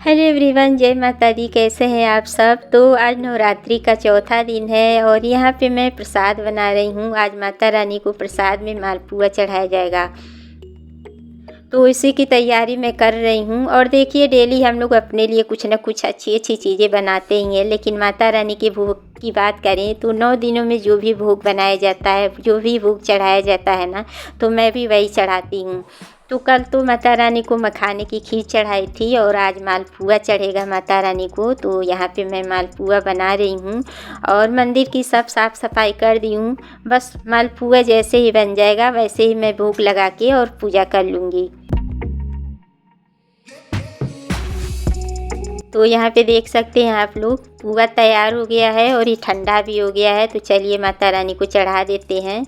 Hello everyone, जय माता दी। कैसे हैं आप सब। तो आज नवरात्रि का चौथा दिन है और यहाँ पे मैं प्रसाद बना रही हूँ। आज माता रानी को प्रसाद में मालपुआ चढ़ाया जाएगा, तो इसी की तैयारी मैं कर रही हूँ। और देखिए, डेली हम लोग अपने लिए कुछ ना कुछ अच्छी अच्छी चीज़ें बनाते ही हैं, लेकिन माता रानी के भोग की बात करें तो 9 दिनों में जो भी भोग बनाया जाता है, जो भी भोग चढ़ाया जाता है ना, तो मैं भी वही चढ़ाती हूँ। तो कल तो माता रानी को मखाने की खीर चढ़ाई थी और आज मालपुआ चढ़ेगा माता रानी को। तो यहाँ पे मैं मालपुआ बना रही हूँ और मंदिर की सब साफ़ सफाई कर दी हूँ। बस मालपुआ जैसे ही बन जाएगा वैसे ही मैं भोग लगा के और पूजा कर लूँगी। तो यहाँ पे देख सकते हैं आप लोग, पुआ तैयार हो गया है और ये ठंडा भी हो गया है। तो चलिए माता रानी को चढ़ा देते हैं।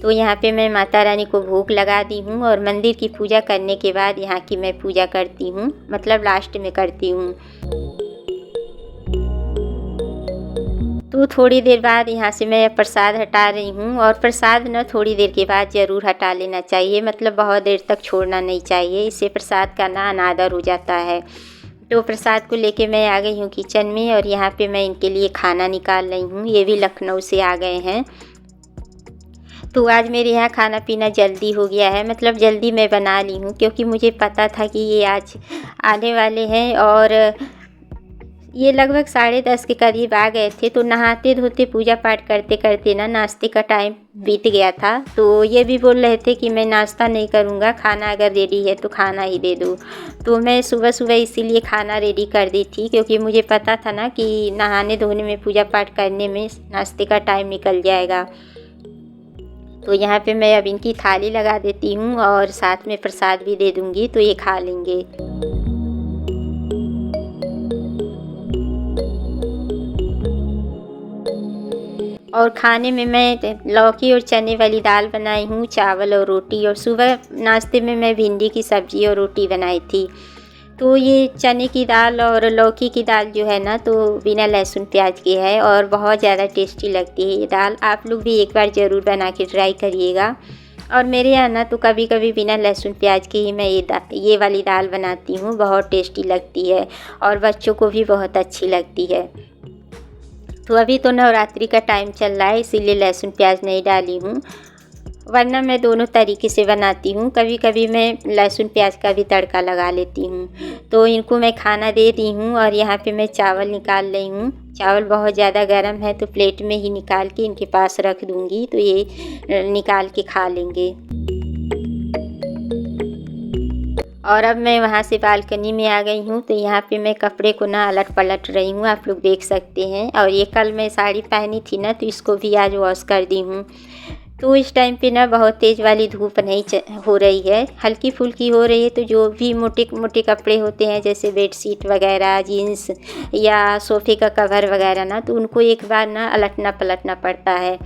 तो यहाँ पे मैं माता रानी को भोग लगा दी हूँ और मंदिर की पूजा करने के बाद यहाँ की मैं पूजा करती हूँ, मतलब लास्ट में करती हूँ। तो थोड़ी देर बाद यहाँ से मैं प्रसाद हटा रही हूँ और प्रसाद न थोड़ी देर के बाद ज़रूर हटा लेना चाहिए, मतलब बहुत देर तक छोड़ना नहीं चाहिए, इससे प्रसाद का ना अनादर हो जाता है। तो प्रसाद को लेके मैं आ गई हूँ किचन में और यहाँ पे मैं इनके लिए खाना निकाल रही हूँ। ये भी लखनऊ से आ गए हैं। तो आज मेरे यहाँ खाना पीना जल्दी हो गया है, मतलब जल्दी मैं बना ली हूँ, क्योंकि मुझे पता था कि ये आज आने वाले हैं। और ये लगभग 10:30 के करीब आ गए थे। तो नहाते धोते पूजा पाठ करते करते ना नाश्ते का टाइम बीत गया था। तो ये भी बोल रहे थे कि मैं नाश्ता नहीं करूँगा, खाना अगर रेडी है तो खाना ही दे दो। तो मैं सुबह सुबह इसीलिए खाना रेडी कर दी थी, क्योंकि मुझे पता था ना कि नहाने धोने में पूजा पाठ करने में नाश्ते का टाइम निकल जाएगा। तो यहाँ पे मैं अब इनकी थाली लगा देती हूँ और साथ में प्रसाद भी दे दूँगी, तो ये खा लेंगे। और खाने में मैं लौकी और चने वाली दाल बनाई हूँ, चावल और रोटी। और सुबह नाश्ते में मैं भिंडी की सब्ज़ी और रोटी बनाई थी। तो ये चने की दाल और लौकी की दाल जो है ना, तो बिना लहसुन प्याज की है और बहुत ज़्यादा टेस्टी लगती है ये दाल। आप लोग भी एक बार ज़रूर बना के ट्राई करिएगा। और मेरे यहाँ ना तो कभी कभी बिना लहसुन प्याज के ही मैं ये वाली दाल बनाती हूँ, बहुत टेस्टी लगती है और बच्चों को भी बहुत अच्छी लगती है। तो अभी तो नवरात्रि का टाइम चल रहा है, इसीलिए लहसुन प्याज नहीं डाली हूँ, वरना मैं दोनों तरीके से बनाती हूँ। कभी कभी मैं लहसुन प्याज का भी तड़का लगा लेती हूँ। तो इनको मैं खाना दे दी हूँ और यहाँ पे मैं चावल निकाल रही हूँ। चावल बहुत ज़्यादा गर्म है तो प्लेट में ही निकाल के इनके पास रख दूँगी, तो ये निकाल के खा लेंगे। और अब मैं वहाँ से बालकनी में आ गई हूँ। तो यहाँ पे मैं कपड़े को ना अलट पलट रही हूँ, आप लोग देख सकते हैं। और ये कल मैं साड़ी पहनी थी ना, तो इसको भी आज वॉश कर दी हूँ। तो इस टाइम पे ना बहुत तेज़ वाली धूप नहीं हो रही है, हल्की फुल्की हो रही है। तो जो भी मोटे मोटे कपड़े होते हैं, जैसे बेडशीट वगैरह, जीन्स या सोफ़े का कवर वगैरह ना, तो उनको एक बार ना अलटना पलटना पड़ता है।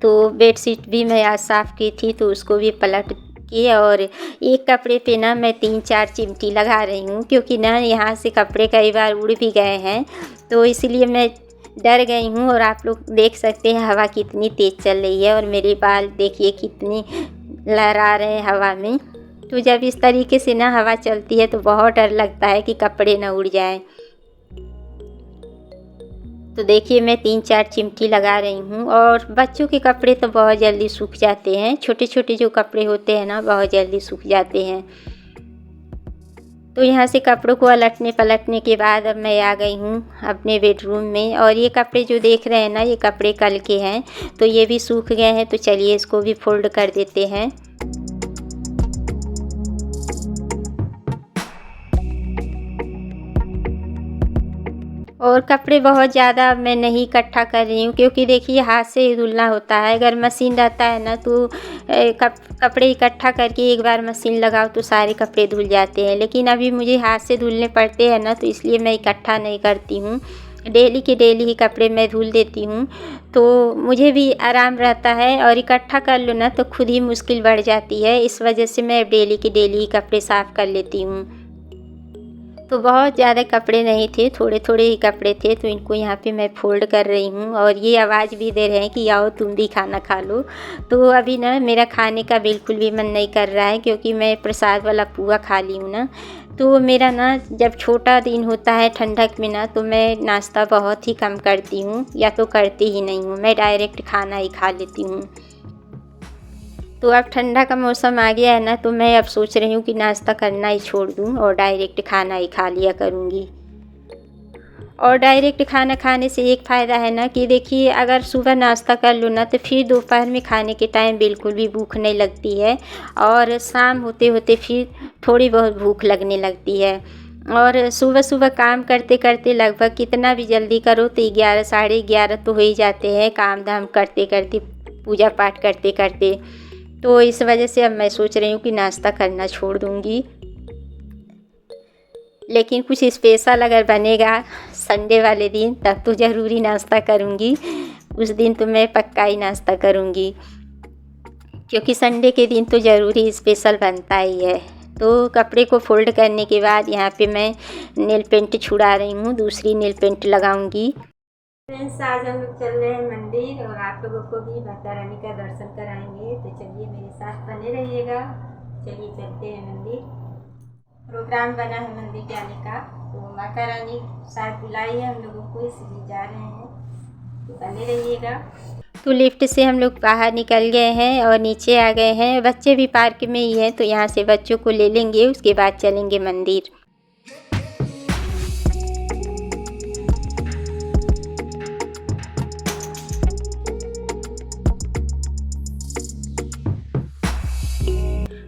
तो बेडशीट भी मैं आज साफ़ की थी, तो उसको भी पलट के और एक कपड़े पे ना मैं 3-4 चिमटी लगा रही हूँ, क्योंकि ना यहाँ से कपड़े कई बार उड़ भी गए हैं, तो इसलिए मैं डर गई हूँ। और आप लोग देख सकते हैं हवा कितनी तेज़ चल रही है और मेरे बाल देखिए कितनी लहरा रहे हैं हवा में। तो जब इस तरीके से ना हवा चलती है तो बहुत डर लगता है कि कपड़े ना उड़ जाएं। तो देखिए मैं 3-4 चिमटी लगा रही हूँ। और बच्चों के कपड़े तो बहुत जल्दी सूख जाते हैं, छोटे छोटे जो कपड़े होते हैं ना, बहुत जल्दी सूख जाते हैं। तो यहाँ से कपड़ों को अलटने पलटने के बाद अब मैं आ गई हूँ अपने बेडरूम में। और ये कपड़े जो देख रहे हैं ना, ये कपड़े कल के हैं, तो ये भी सूख गए हैं। तो चलिए इसको भी फोल्ड कर देते हैं। और कपड़े बहुत ज़्यादा मैं नहीं इकट्ठा कर रही हूँ, क्योंकि देखिए हाथ से ही धुलना होता है। अगर मशीन रहता है ना, तो कपड़े इकट्ठा करके एक बार मशीन लगाओ तो सारे कपड़े धुल जाते हैं। लेकिन अभी मुझे हाथ से धुलने पड़ते हैं ना, तो इसलिए मैं इकट्ठा नहीं करती हूँ। डेली के डेली ही कपड़े मैं धुल देती हूँ, तो मुझे भी आराम रहता है। और इकट्ठा कर लो ना तो खुद ही मुश्किल बढ़ जाती है, इस वजह से मैं डेली के डेली ही कपड़े साफ़ कर लेती हूँ। तो बहुत ज़्यादा कपड़े नहीं थे, थोड़े थोड़े ही कपड़े थे, तो इनको यहाँ पे मैं फ़ोल्ड कर रही हूँ और ये आवाज़ भी दे रहे हैं कि आओ तुम भी खाना खा लो। तो अभी ना मेरा खाने का बिल्कुल भी मन नहीं कर रहा है, क्योंकि मैं प्रसाद वाला पुआ खा ली हूँ ना। तो मेरा ना जब छोटा दिन होता है ठंडक में ना, तो मैं नाश्ता बहुत ही कम करती हूँ या तो करती ही नहीं हूँ, मैं डायरेक्ट खाना ही खा लेती हूँ। तो अब ठंडा का मौसम आ गया है ना, तो मैं अब सोच रही हूँ कि नाश्ता करना ही छोड़ दूँ और डायरेक्ट खाना ही खा लिया करूँगी। और डायरेक्ट खाना खाने से एक फ़ायदा है ना कि देखिए, अगर सुबह नाश्ता कर लो ना, तो फिर दोपहर में खाने के टाइम बिल्कुल भी भूख नहीं लगती है और शाम होते होते फिर थोड़ी बहुत भूख लगने लगती है। और सुबह सुबह काम करते करते लगभग कितना भी जल्दी करो तो 11 साढ़े 11 तो हो ही जाते हैं, काम धाम करते करते, पूजा पाठ करते करते। तो इस वजह से अब मैं सोच रही हूँ कि नाश्ता करना छोड़ दूँगी। लेकिन कुछ स्पेशल अगर बनेगा संडे वाले दिन, तब तो ज़रूरी नाश्ता करूँगी। उस दिन तो मैं पक्का ही नाश्ता करूँगी, क्योंकि संडे के दिन तो ज़रूरी स्पेशल बनता ही है। तो कपड़े को फ़ोल्ड करने के बाद यहाँ पे मैं नेल पेंट छुड़ा रही हूँ, दूसरी नेल पेंट लगाऊँगी। फ्रेंड्स, आज हम लोग चल रहे हैं मंदिर और आप लोगों को भी माता रानी का दर्शन कराएंगे, तो चलिए मेरे साथ बने रहिएगा। चलिए चलते हैं मंदिर। प्रोग्राम बना है मंदिर जाने का, तो माता रानी शायद बुलाई है हम लोगों को, इसलिए जा रहे हैं, तो बने रहिएगा। तो लिफ्ट से हम लोग बाहर निकल गए हैं और नीचे आ गए हैं। बच्चे भी पार्क में ही हैं, तो यहाँ से बच्चों को ले लेंगे, उसके बाद चलेंगे मंदिर।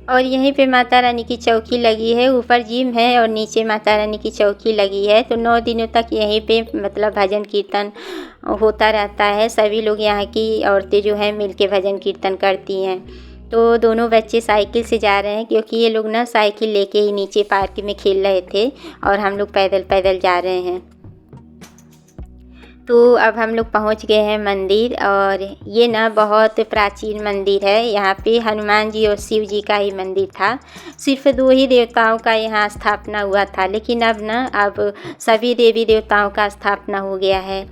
और यहीं पे माता रानी की चौकी लगी है, ऊपर जिम है और नीचे माता रानी की चौकी लगी है। तो 9 दिनों तक यहीं पे मतलब भजन कीर्तन होता रहता है। सभी लोग यहाँ की औरतें जो हैं मिल के भजन कीर्तन करती हैं। तो दोनों बच्चे साइकिल से जा रहे हैं, क्योंकि ये लोग ना साइकिल लेके ही नीचे पार्क में खेल रहे थे और हम लोग पैदल पैदल जा रहे हैं। तो अब हम लोग पहुंच गए हैं मंदिर, और ये ना बहुत प्राचीन मंदिर है। यहाँ पे हनुमान जी और शिव जी का ही मंदिर था। सिर्फ 2 ही देवताओं का यहाँ स्थापना हुआ था, लेकिन अब सभी देवी देवताओं का स्थापना हो गया है।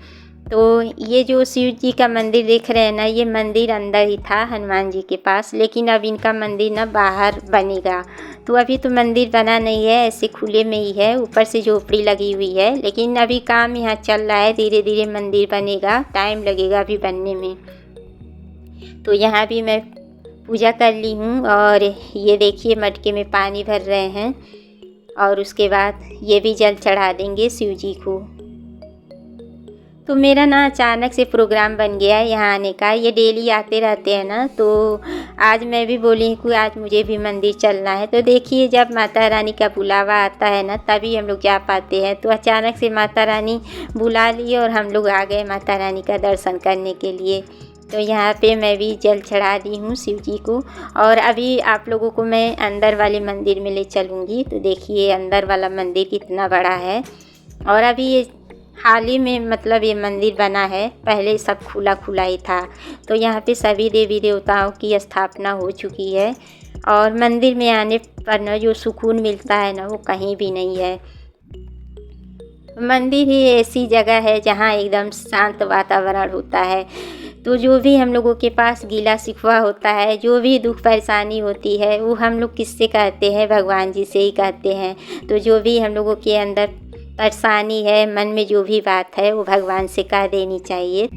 तो ये जो शिव जी का मंदिर देख रहे हैं ना, ये मंदिर अंदर ही था हनुमान जी के पास, लेकिन अब इनका मंदिर ना बाहर बनेगा। तो अभी तो मंदिर बना नहीं है, ऐसे खुले में ही है, ऊपर से झोपड़ी लगी हुई है, लेकिन अभी काम यहाँ चल रहा है, धीरे धीरे मंदिर बनेगा, टाइम लगेगा अभी बनने में। तो यहाँ भी मैं पूजा कर ली हूँ और ये देखिए मटके में पानी भर रहे हैं और उसके बाद ये भी जल चढ़ा देंगे शिव जी को। तो मेरा ना अचानक से प्रोग्राम बन गया है यहाँ आने का। ये डेली आते रहते हैं ना, तो आज मैं भी बोली कि आज मुझे भी मंदिर चलना है। तो देखिए, जब माता रानी का बुलावा आता है ना, तभी हम लोग जा पाते हैं। तो अचानक से माता रानी बुला ली और हम लोग आ गए माता रानी का दर्शन करने के लिए। तो यहाँ पे मैं भी जल चढ़ा दी हूँ शिव जी को, और अभी आप लोगों को मैं अंदर वाले मंदिर में ले चलूँगी। तो देखिए अंदर वाला मंदिर कितना बड़ा है, और अभी ये हाल ही में मतलब ये मंदिर बना है, पहले सब खुला खुला ही था। तो यहाँ पे सभी देवी देवताओं की स्थापना हो चुकी है, और मंदिर में आने पर ना जो सुकून मिलता है ना, वो कहीं भी नहीं है। मंदिर ही ऐसी जगह है जहाँ एकदम शांत वातावरण होता है। तो जो भी हम लोगों के पास गीला शिकवा होता है, जो भी दुख परेशानी होती है, वो हम लोग किससे कहते हैं? भगवान जी से ही कहते हैं। तो जो भी हम लोगों के अंदर परेशानी है, मन में जो भी बात है, वो भगवान से कह देनी चाहिए।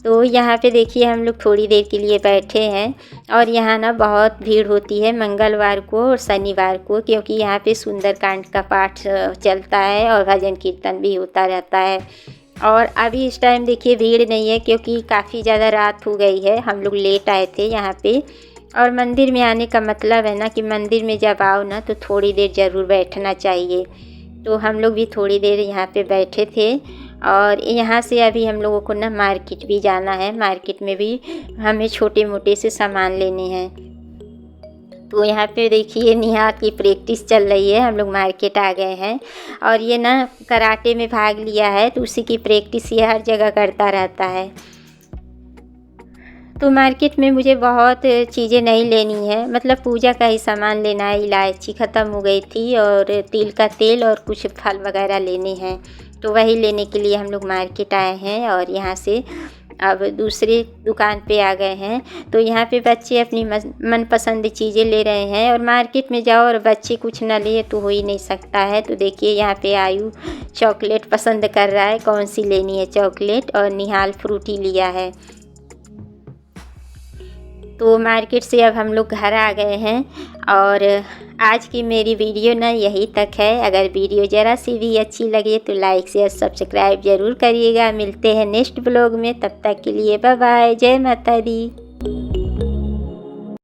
तो यहाँ पे देखिए हम लोग थोड़ी देर के लिए बैठे हैं, और यहाँ ना बहुत भीड़ होती है मंगलवार को और शनिवार को, क्योंकि यहाँ पे सुंदरकांड का पाठ चलता है और भजन कीर्तन भी होता रहता है। और अभी इस टाइम देखिए भीड़ नहीं है, क्योंकि काफ़ी ज़्यादा रात हो गई है, हम लोग लेट आए थे यहाँ पे। और मंदिर में आने का मतलब है ना कि मंदिर में जब आओ ना, तो थोड़ी देर ज़रूर बैठना चाहिए। तो हम लोग भी थोड़ी देर यहाँ पे बैठे थे, और यहाँ से अभी हम लोगों को ना मार्केट भी जाना है। मार्केट में भी हमें छोटे मोटे से सामान लेने हैं। तो यहाँ पे देखिए निहार की प्रैक्टिस चल रही है। हम लोग मार्केट आ गए हैं और ये ना कराटे में भाग लिया है, तो उसी की प्रैक्टिस ये हर जगह करता रहता है। तो मार्केट में मुझे बहुत चीज़ें नहीं लेनी है, मतलब पूजा का ही सामान लेना है। इलायची ख़त्म हो गई थी और तिल का तेल और कुछ फल वगैरह लेने हैं, तो वही लेने के लिए हम लोग मार्केट आए हैं। और यहाँ से अब दूसरी दुकान पे आ गए हैं। तो यहाँ पे बच्चे अपनी मनपसंद चीज़ें ले रहे हैं, और मार्केट में जाओ और बच्चे कुछ ना लिए तो हो ही नहीं सकता है। तो देखिए यहाँ पे आयु चॉकलेट पसंद कर रहा है, कौन सी लेनी है चॉकलेट, और निहाल फ्रूटी लिया है। तो मार्केट से अब हम लोग घर आ गए हैं, और आज की मेरी वीडियो ना यही तक है। अगर वीडियो ज़रा सी भी अच्छी लगे तो लाइक शेयर सब्सक्राइब ज़रूर करिएगा। मिलते हैं नेक्स्ट ब्लॉग में, तब तक के लिए बाय बाय, जय माता दी।